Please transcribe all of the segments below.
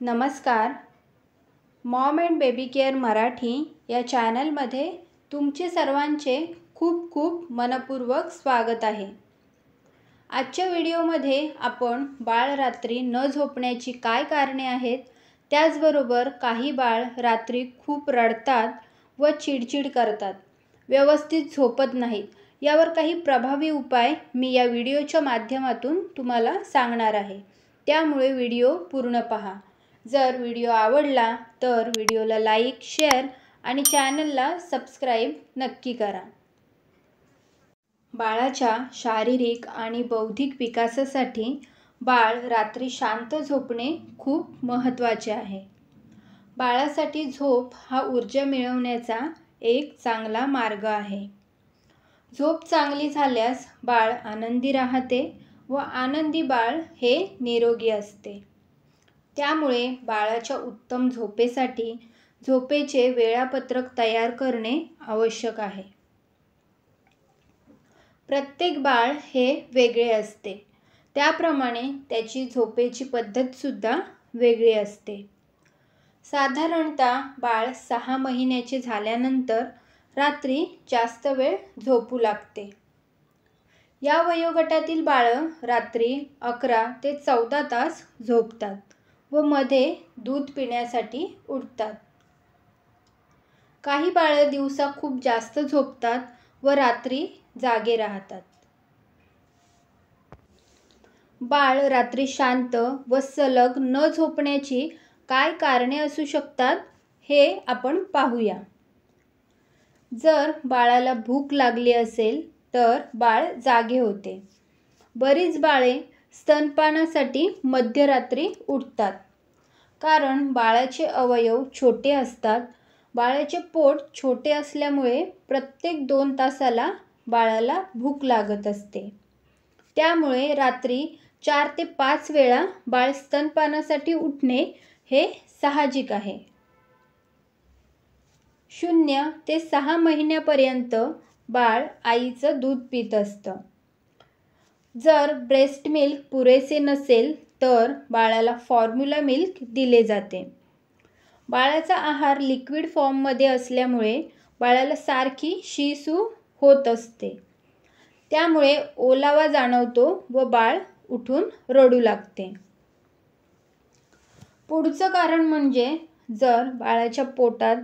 नमस्कार. Maugham and baby care Marathi या चॅनलमध्ये तुमचे सर्वांचे खूप खूप मनपूर्वक स्वागत आहे. आजच्या व्हिडिओमध्ये आपण बाळ रात्री न झोपण्याची काय कारणे आहेत, त्याचबरोबर काही बाळ रात्री खूप रडतात व चिडचिड करतात, व्यवस्थित झोपत नाहीत, यावर काही प्रभावी उपाय मी या व्हिडिओच्या माध्यमातून तुम्हाला सांगणार आहे. त्यामुळे व्हिडिओ पूर्ण पहा. जर व्हिडिओ आवडला तर व्हिडिओला लाईक, शेअर आणि चॅनलला सबस्क्राईब नक्की करा. बाळाच्या शारीरिक आणि बौद्धिक विकासासाठी बाळ रात्री शांत झोपणे खूप महत्त्वाचे आहे. बाळासाठी झोप हा ऊर्जा मिळवण्याचा एक चांगला मार्ग आहे. झोप चांगली झाल्यास बाळ आनंदी राहते व आनंदी बाळ हे निरोगी असते. त्यामुळे बाळाच्या उत्तम झोपेसाठी झोपेचे वेळापत्रक तयार करणे आवश्यक आहे. प्रत्येक बाळ हे वेगळे असते, त्याप्रमाणे त्याची झोपेची पद्धतसुद्धा वेगळी असते. साधारणतः बाळ 6 महिन्याचे झाल्यानंतर रात्री जास्त वेळ झोपू लागते. या वयोगटातील बाळं रात्री 11 ते 14 तास झोपतात व मध्ये दूध पिण्यासाठी उठतात. काही बाळं दिवसा खूप जास्त झोपतात व रात्री जागे राहतात. बाळ रात्री शांत व सलग न झोपण्याची काय कारणे असू शकतात हे आपण पाहूया. जर बाळाला भूक लागली असेल तर बाळ जागे होते. बरीच बाळे स्तनपानासाठी मध्यरात्री उठतात, कारण बाळाचे अवयव छोटे असतात. बाळाचे पोट छोटे असल्यामुळे प्रत्येक 2 तासाला बाळाला भूक लागत असते. त्यामुळे रात्री 4 ते 5 वेळा बाळ स्तनपानासाठी उठणे हे साहजिक आहे. 0 ते 6 महिन्यापर्यंत बाळ आईचं दूध पित असतं. जर ब्रेस्ट मिल्क पुरेसे नसेल तर बाळाला फॉर्म्युला मिल्क दिले जाते. बाळाचा आहार लिक्विड फॉर्ममध्ये असल्यामुळे बाळाला सारखी शी-सू होत असते. त्यामुळे ओलावा जाणवतो व बाळ उठून रडू लागते. पुढचं कारण म्हणजे जर बाळाच्या पोटात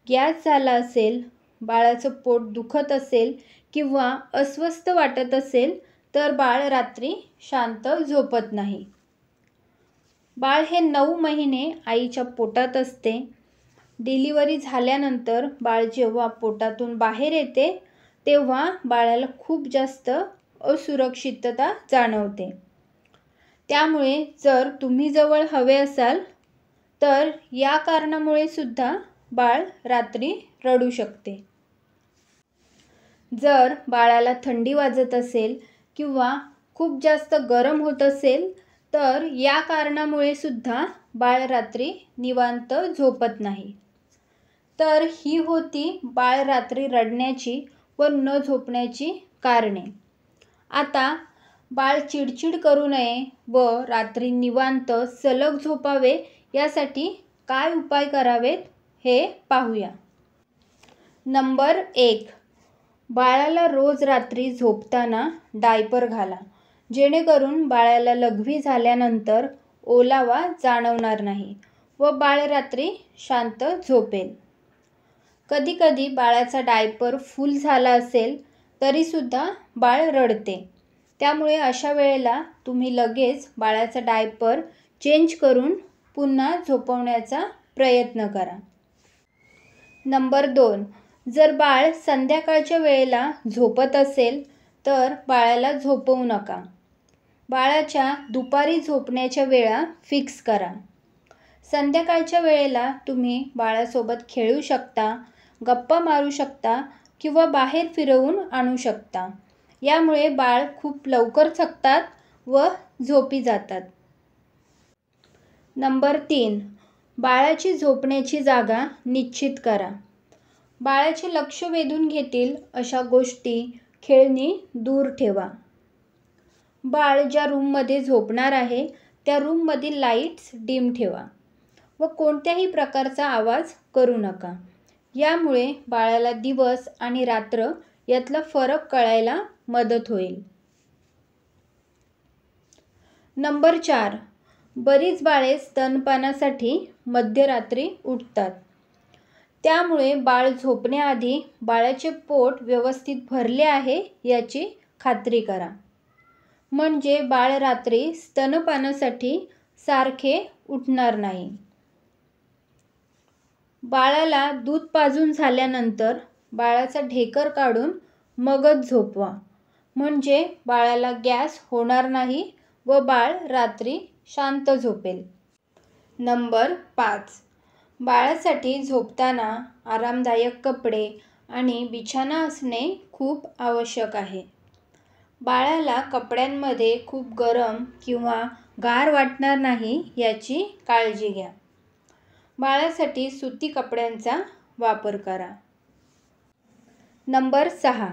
गॅस झाला असेल, बाळाचं पोट दुखत असेल किंवा अस्वस्थ वाटत असेल तर बाळ रात्री शांत झोपत नाही. बाळ हे 9 महिने आईच्या पोटात असते. डिलिव्हरी झाल्यानंतर बाळ जेव्हा पोटातून बाहेर येते तेव्हा बाळाला खूप जास्त असुरक्षितता जाणवते. त्यामुळे जर तुम्ही जवळ हवे असाल तर या कारणामुळे सुद्धा बाळ रात्री रडू शकते. जर बाळाला थंडी वाजत असेल किंवा खूप जास्त गरम होत असेल तर या कारणामुळे सुद्धा बाळ रात्री निवांत झोपत नाही. तर ही होती बाळ रात्री रडण्याची व न झोपण्याची कारणे. आता बाळ चिडचिड करू नये व रात्री निवांत सलग झोपावे यासाठी काय उपाय करावेत हे पाहूया. नंबर 1. बाळाला रोज रात्री झोपताना डायपर घाला, जेणेकरून बाळाला लघवी झाल्यानंतर ओलावा जाणवणार नाही व बाळ रात्री शांत झोपेल. कधीकधी बाळाचा डायपर फुल झाला असेल तरीसुद्धा बाळ रडते. त्यामुळे अशा वेळेला तुम्ही लगेच बाळाचा डायपर चेंज करून पुन्हा झोपवण्याचा प्रयत्न करा. नंबर 2. जर बाळ संध्याकाळच्या वेळेला झोपत असेल तर बाळाला झोपवू नका. बाळाच्या दुपारी झोपण्याच्या वेळा फिक्स करा. संध्याकाळच्या वेळेला तुम्ही बाळासोबत खेळू शकता, गप्पा मारू शकता किंवा बाहेर फिरवून आणू शकता. यामुळे बाळ खूप लवकर थकतात व झोपी जातात. नंबर 3. बाळाची झोपण्याची जागा निश्चित करा. बाळाचे लक्ष वेधून घेतील अशा गोष्टी, खेळणी दूर ठेवा. बाळ ज्या रूममध्ये झोपणार आहे त्या रूममधील लाईट्स डिम ठेवा. व कोणत्याही प्रकारचा आवाज करू नका. यामुळे बाळाला दिवस आणि रात्र यातला फरक कळायला मदत होईल. नंबर 4. बरीच बाळे स्तनपानासाठी मध्यरात्री उठतात. त्यामुळे बाळ झोपण्याआधी बाळाचे पोट व्यवस्थित भरले आहे याची खात्री करा. म्हणजे बाळ रात्री स्तनपानासाठी सारखे उठणार नाही. बाळाला दूध पाजून झाल्यानंतर बाळाचा ढेकर काढून मगच झोपवा. म्हणजे बाळाला गॅस होणार नाही व बाळ रात्री शांत झोपेल. नंबर 5. बाळासाठी झोपताना आरामदायक कपडे आणि बिछाना असणे खूप आवश्यक आहे. बाळाला कपड्यांमध्ये खूप गरम किंवा गार वाटणार नाही याची काळजी घ्या. बाळासाठी सुती कपड्यांचा वापर करा. नंबर 6.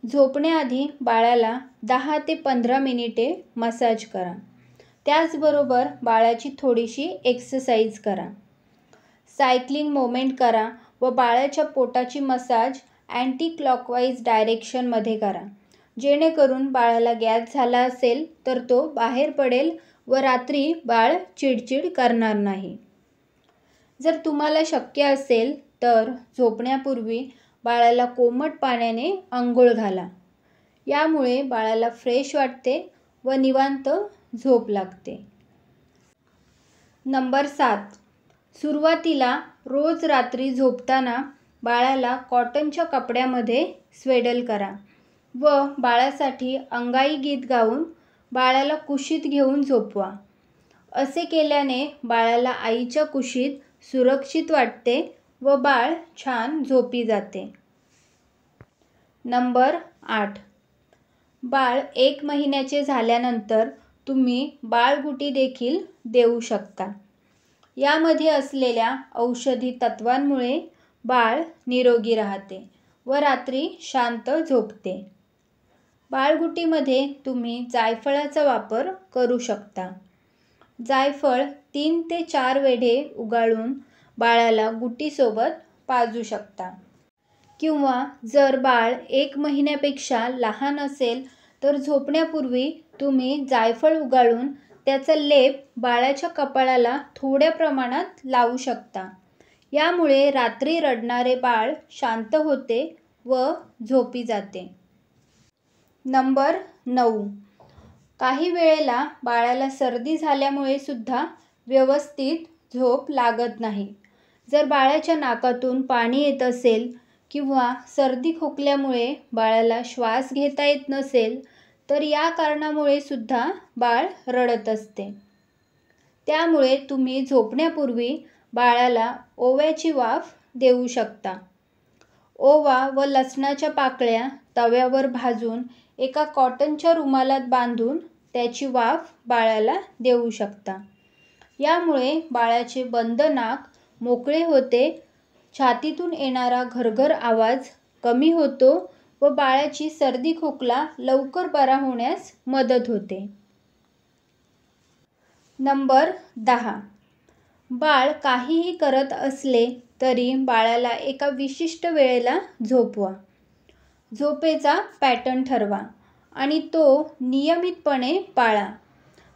झोपण्याआधी बाळाला 10 ते 15 मिनिटे मसाज करा. त्याचबरोबर बाळाची थोडीशी एक्सरसाइज करा. सायक्लिंग मोमेंट करा व बाळाच्या पोटाची मसाज अँटी क्लॉकवाईज डायरेक्शनमध्ये करा. जेणेकरून बाळाला गॅस झाला असेल तर तो बाहेर पडेल व रात्री बाळ चिडचिड करणार नाही. जर तुम्हाला शक्य असेल तर झोपण्यापूर्वी बाळाला कोमट पाण्याने अंघोळ घाला. यामुळे बाळाला फ्रेश वाटते व निवांत झोप लागते. नंबर 7. सुरुवातीला रोज रात्री झोपताना बाळाला कॉटनच्या कपड्यामध्ये स्वेडल करा व बाळासाठी अंगाई गीत गाऊन बाळाला कुशीत घेऊन झोपवा. असे केल्याने बाळाला आईच्या कुशीत सुरक्षित वाटते व बाळ छान झोपी जाते. नंबर 8. बाळ 1 महिन्याचे झाल्यानंतर तुम्ही बाळगुटी देखील देऊ शकता. यामध्ये असलेल्या औषधी तत्वांमुळे बाळ निरोगी राहते व रात्री शांत झोपते. बाळगुटीमध्ये तुम्ही जायफळाचा वापर करू शकता. जायफळ 3 ते 4 वेढे उगाळून बाळाला गुटीसोबत पाजू शकता. किंवा जर बाळ 1 महिन्यापेक्षा लहान असेल तर झोपण्यापूर्वी तुम्ही जायफळ उगाळून त्याचा लेप बाळाच्या कपाळाला थोड्या प्रमाणात लावू शकता. यामुळे रात्री रडणारे बाळ शांत होते व झोपी जाते. नंबर 9. काही वेळेला बाळाला सर्दी झाल्यामुळे सुद्धा व्यवस्थित झोप लागत नाही. जर बाळाच्या नाकातून पाणी येत असेल किंवा सर्दी खोकल्यामुळे बाळाला श्वास घेता येत नसेल तर या कारणामुळे सुद्धा बाळ रडत असते. त्यामुळे तुम्ही झोपण्यापूर्वी बाळाला ओव्याची वाफ देऊ शकता. ओवा व लसणाच्या पाकळ्या तव्यावर भाजून एका कॉटनच्या रुमालात बांधून त्याची वाफ बाळाला देऊ शकता. यामुळे बाळाचे बंद नाक मोकळे होते, छातीतून येणारा घरघर आवाज कमी होतो व बाळाची सर्दी खोकला लवकर बरा होण्यास मदत होते. नंबर 10. बाळ काहीही करत असले तरी बाळाला एका विशिष्ट वेळेला झोपवा. झोपेचा पॅटर्न ठरवा आणि तो नियमितपणे पाळा.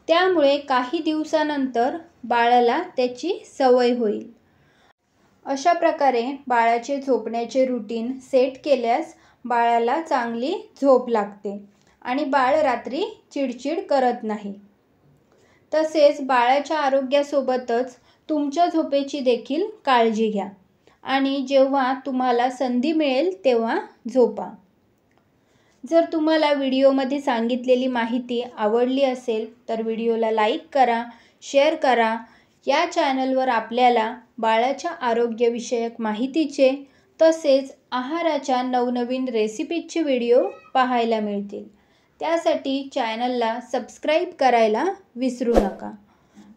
त्यामुळे काही दिवसानंतर बाळाला त्याची सवय होईल. अशा प्रकारे बाळाचे झोपण्याचे रुटीन सेट केल्यास बाळाला चांगली झोप लागते आणि बाळ रात्री चिडचिड करत नाही. तसेच बाळाच्या आरोग्यासोबतच तुमच्या झोपेची देखील काळजी घ्या आणि जेव्हा तुम्हाला संधी मिळेल तेव्हा झोपा. जर तुम्हाला व्हिडिओमध्ये सांगितलेली माहिती आवडली असेल तर व्हिडिओला लाईक करा, शेअर करा. या चॅनलवर आपल्याला बाळाच्या आरोग्यविषयक माहितीचे तसेच आहाराच्या नवनवीन रेसिपीजचे व्हिडिओ पाहायला मिळतील. त्यासाठी चॅनलला सबस्क्राईब करायला विसरू नका.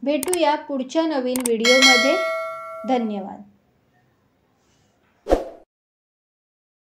भेटूया पुढच्या नवीन व्हिडिओमध्ये. धन्यवाद.